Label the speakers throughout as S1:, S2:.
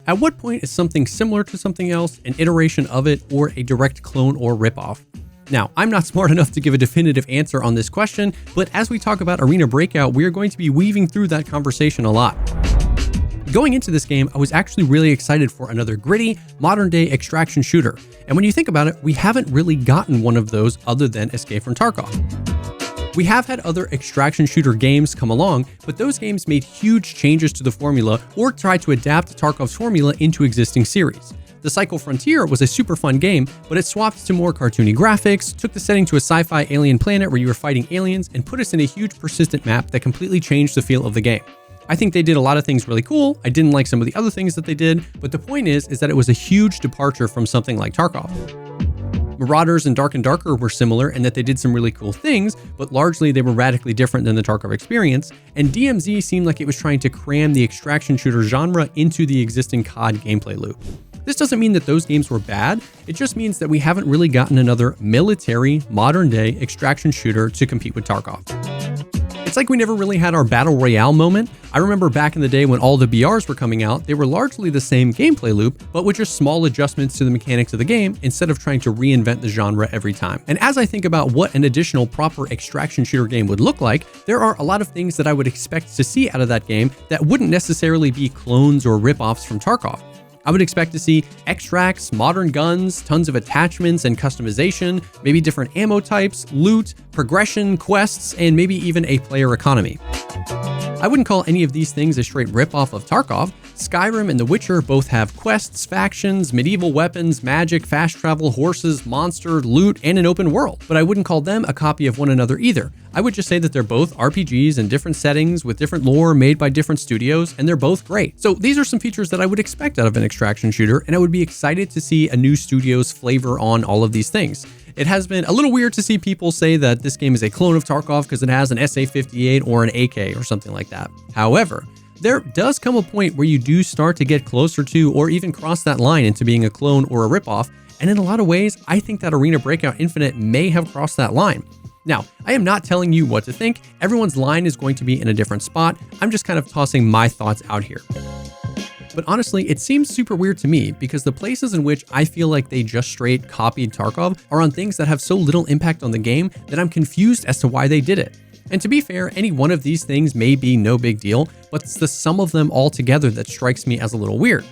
S1: At what point is something similar to something else an iteration of it or a direct clone or ripoff? Now, I'm not smart enough to give a definitive answer on this question, but as we talk about Arena Breakout, we are going to be weaving through that conversation a lot. Going into this game, I was actually really excited for another gritty, modern-day extraction shooter. And when you think about it, we haven't really gotten one of those other than Escape from Tarkov. We have had other extraction shooter games come along, but those games made huge changes to the formula or tried to adapt Tarkov's formula into existing series. The Cycle Frontier was a super fun game, but it swapped to more cartoony graphics, took the setting to a sci-fi alien planet where you were fighting aliens, and put us in a huge persistent map that completely changed the feel of the game. I think they did a lot of things really cool. I didn't like some of the other things that they did, but the point is that it was a huge departure from something like Tarkov. Marauders and Dark and Darker were similar in that they did some really cool things, but largely they were radically different than the Tarkov experience, and DMZ seemed like it was trying to cram the extraction shooter genre into the existing COD gameplay loop. This doesn't mean that those games were bad, it just means that we haven't really gotten another military, modern-day extraction shooter to compete with Tarkov. It's like we never really had our Battle Royale moment. I remember back in the day when all the BRs were coming out, they were largely the same gameplay loop, but with just small adjustments to the mechanics of the game instead of trying to reinvent the genre every time. And as I think about what an additional proper extraction shooter game would look like, there are a lot of things that I would expect to see out of that game that wouldn't necessarily be clones or ripoffs from Tarkov. I would expect to see extracts, modern guns, tons of attachments and customization, maybe different ammo types, loot, progression, quests, and maybe even a player economy. I wouldn't call any of these things a straight ripoff of Tarkov. Skyrim and The Witcher both have quests, factions, medieval weapons, magic, fast travel, horses, monster, loot, and an open world. But I wouldn't call them a copy of one another either. I would just say that they're both RPGs in different settings with different lore made by different studios, and they're both great. So these are some features that I would expect out of an extraction shooter, and I would be excited to see a new studio's flavor on all of these things. It has been a little weird to see people say that this game is a clone of Tarkov because it has an SA-58 or an AK or something like that. However, there does come a point where you do start to get closer to or even cross that line into being a clone or a ripoff, and in a lot of ways, I think that Arena Breakout Infinite may have crossed that line. Now, I am not telling you what to think. Everyone's line is going to be in a different spot. I'm just kind of tossing my thoughts out here. But honestly, it seems super weird to me because the places in which I feel like they just straight copied Tarkov are on things that have so little impact on the game that I'm confused as to why they did it. And to be fair, any one of these things may be no big deal, but it's the sum of them all together that strikes me as a little weird.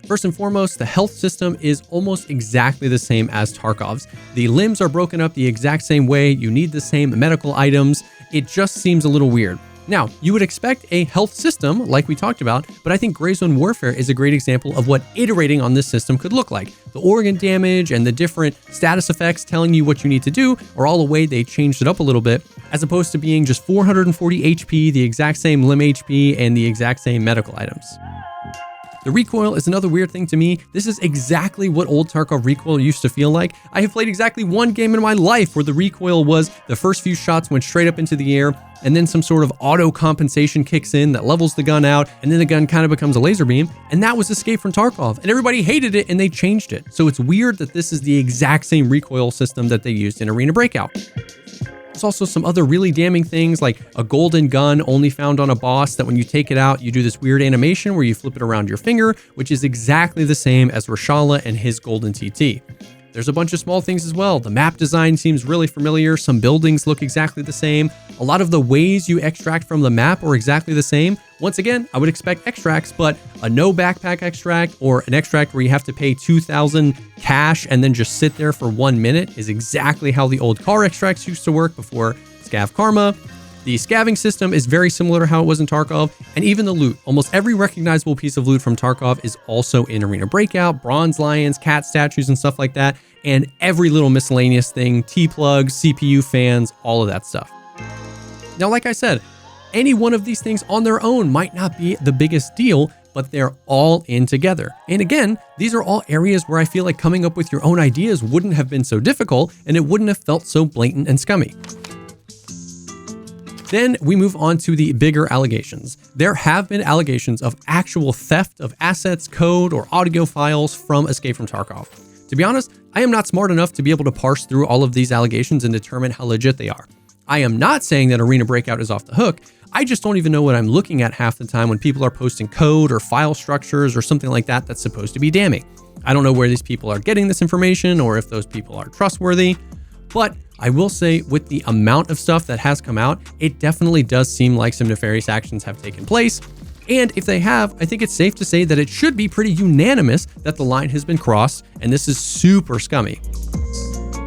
S1: First and foremost, the health system is almost exactly the same as Tarkov's. The limbs are broken up the exact same way, you need the same medical items, it just seems a little weird. Now, you would expect a health system like we talked about, but I think Gray Zone Warfare is a great example of what iterating on this system could look like. The organ damage and the different status effects telling you what you need to do are all a way they changed it up a little bit, as opposed to being just 440 HP, the exact same limb HP, and the exact same medical items. The recoil is another weird thing to me. This is exactly what old Tarkov recoil used to feel like. I have played exactly one game in my life where the recoil was the first few shots went straight up into the air, and then some sort of auto compensation kicks in that levels the gun out, and then the gun kind of becomes a laser beam, and that was Escape from Tarkov, and everybody hated it and they changed it. So it's weird that this is the exact same recoil system that they used in Arena Breakout. There's also some other really damning things like a golden gun only found on a boss that when you take it out, you do this weird animation where you flip it around your finger, which is exactly the same as Reshala and his golden TT. There's a bunch of small things as well. The map design seems really familiar. Some buildings look exactly the same. A lot of the ways you extract from the map are exactly the same. Once again, I would expect extracts, but a no backpack extract or an extract where you have to pay 2,000 cash and then just sit there for 1 minute is exactly how the old car extracts used to work before Scav Karma. The scavenging system is very similar to how it was in Tarkov, and even the loot. Almost every recognizable piece of loot from Tarkov is also in Arena Breakout, bronze lions, cat statues, and stuff like that, and every little miscellaneous thing, T-plugs, CPU fans, all of that stuff. Now, like I said, any one of these things on their own might not be the biggest deal, but they're all in together. And again, these are all areas where I feel like coming up with your own ideas wouldn't have been so difficult, and it wouldn't have felt so blatant and scummy. Then we move on to the bigger allegations. There have been allegations of actual theft of assets, code, or audio files from Escape from Tarkov. To be honest, I am not smart enough to be able to parse through all of these allegations and determine how legit they are. I am not saying that Arena Breakout is off the hook. I just don't even know what I'm looking at half the time when people are posting code or file structures or something like that that's supposed to be damning. I don't know where these people are getting this information or if those people are trustworthy, but I will say with the amount of stuff that has come out, it definitely does seem like some nefarious actions have taken place. And if they have, I think it's safe to say that it should be pretty unanimous that the line has been crossed and this is super scummy.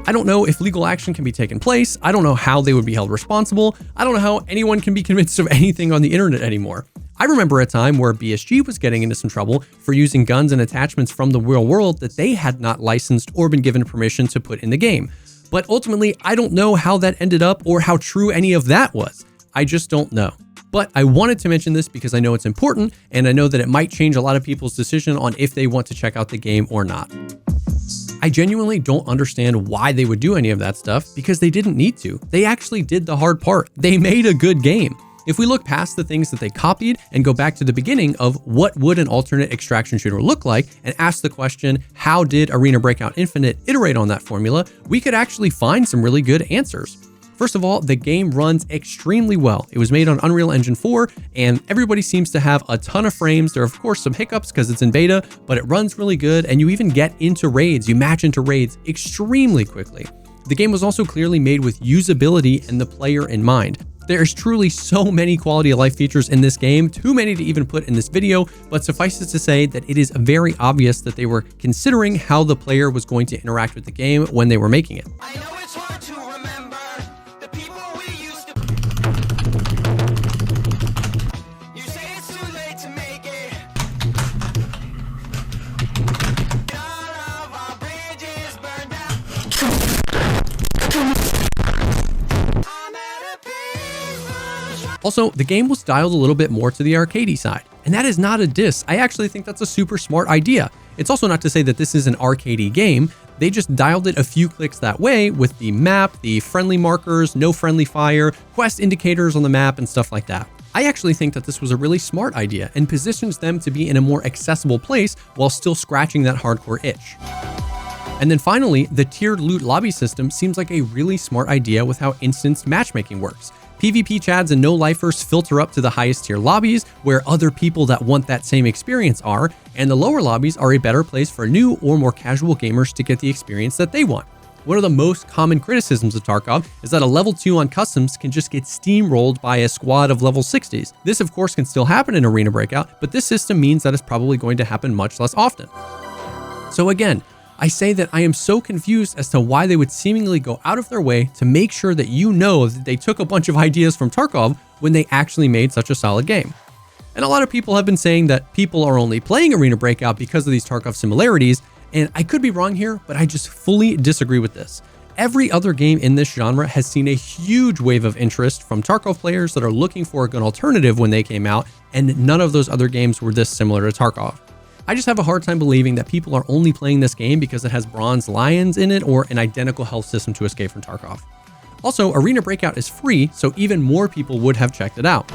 S1: I don't know if legal action can be taken place. I don't know how they would be held responsible. I don't know how anyone can be convinced of anything on the internet anymore. I remember a time where BSG was getting into some trouble for using guns and attachments from the real world that they had not licensed or been given permission to put in the game. But ultimately, I don't know how that ended up or how true any of that was. I just don't know. But I wanted to mention this because I know it's important and I know that it might change a lot of people's decision on if they want to check out the game or not. I genuinely don't understand why they would do any of that stuff because they didn't need to. They actually did the hard part. They made a good game. If we look past the things that they copied and go back to the beginning of what would an alternate extraction shooter look like and ask the question, how did Arena Breakout Infinite iterate on that formula, we could actually find some really good answers. First of all, the game runs extremely well. It was made on Unreal Engine 4, and everybody seems to have a ton of frames. There are, of course, some hiccups because it's in beta, but it runs really good, and you even get into raids. You match into raids extremely quickly. The game was also clearly made with usability and the player in mind. There's truly so many quality of life features in this game, too many to even put in this video, but suffice it to say that it is very obvious that they were considering how the player was going to interact with the game when they were making it.
S2: I know it's hard to remember the people we used to. You say it's too late to make it. All of our bridges burned down. I'm at a peace.
S1: Also, the game was dialed a little bit more to the arcadey side, and that is not a diss. I actually think that's a super smart idea. It's also not to say that this is an arcadey game. They just dialed it a few clicks that way with the map, the friendly markers, no friendly fire, quest indicators on the map, and stuff like that. I actually think that this was a really smart idea and positions them to be in a more accessible place while still scratching that hardcore itch. And then finally, the tiered loot lobby system seems like a really smart idea with how instanced matchmaking works. PvP chads and no-lifers filter up to the highest tier lobbies where other people that want that same experience are, and the lower lobbies are a better place for new or more casual gamers to get the experience that they want. One of the most common criticisms of Tarkov is that a level 2 on customs can just get steamrolled by a squad of level 60s. This of course can still happen in Arena Breakout, but this system means that it's probably going to happen much less often. So again, I say that I am so confused as to why they would seemingly go out of their way to make sure that you know that they took a bunch of ideas from Tarkov when they actually made such a solid game. And a lot of people have been saying that people are only playing Arena Breakout because of these Tarkov similarities, and I could be wrong here, but I just fully disagree with this. Every other game in this genre has seen a huge wave of interest from Tarkov players that are looking for a good alternative when they came out, and none of those other games were this similar to Tarkov. I just have a hard time believing that people are only playing this game because it has bronze lions in it or an identical health system to Escape from Tarkov. Also, Arena Breakout is free, so even more people would have checked it out.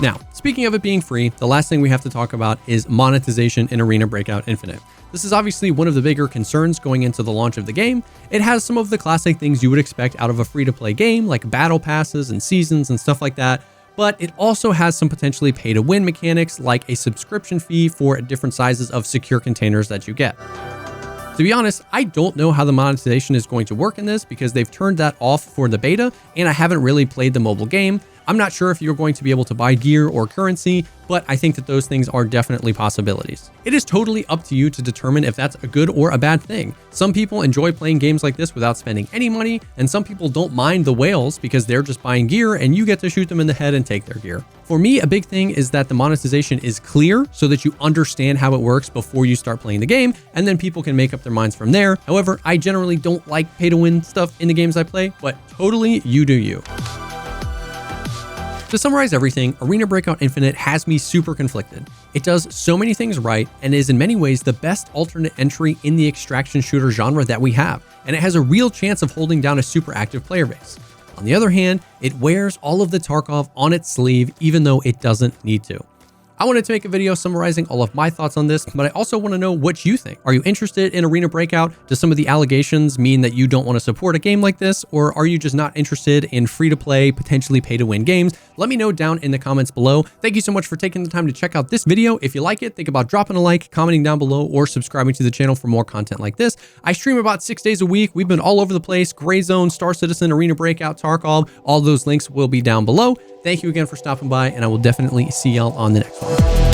S1: Now, speaking of it being free, the last thing we have to talk about is monetization in Arena Breakout Infinite. This is obviously one of the bigger concerns going into the launch of the game. It has some of the classic things you would expect out of a free-to-play game, like battle passes and seasons and stuff like that, but it also has some potentially pay-to-win mechanics like a subscription fee for different sizes of secure containers that you get. To be honest, I don't know how the monetization is going to work in this because they've turned that off for the beta, and I haven't really played the mobile game. I'm not sure if you're going to be able to buy gear or currency, but I think that those things are definitely possibilities. It is totally up to you to determine if that's a good or a bad thing. Some people enjoy playing games like this without spending any money, and some people don't mind the whales because they're just buying gear and you get to shoot them in the head and take their gear. For me, a big thing is that the monetization is clear so that you understand how it works before you start playing the game, and then people can make up their minds from there. However, I generally don't like pay-to-win stuff in the games I play, but totally you do you. To summarize everything, Arena Breakout Infinite has me super conflicted. It does so many things right and is in many ways the best alternate entry in the extraction shooter genre that we have, and it has a real chance of holding down a super active player base. On the other hand, it wears all of the Tarkov on its sleeve even though it doesn't need to. I wanted to make a video summarizing all of my thoughts on this, but I also want to know what you think. Are you interested in Arena Breakout? Does some of the allegations mean that you don't want to support a game like this? Or are you just not interested in free-to-play, potentially pay-to-win games? Let me know down in the comments below. Thank you so much for taking the time to check out this video. If you like it, think about dropping a like, commenting down below, or subscribing to the channel for more content like this. I stream about 6 days a week. We've been all over the place. Gray Zone, Star Citizen, Arena Breakout, Tarkov. All those links will be down below. Thank you again for stopping by, and I will definitely see y'all on the next one.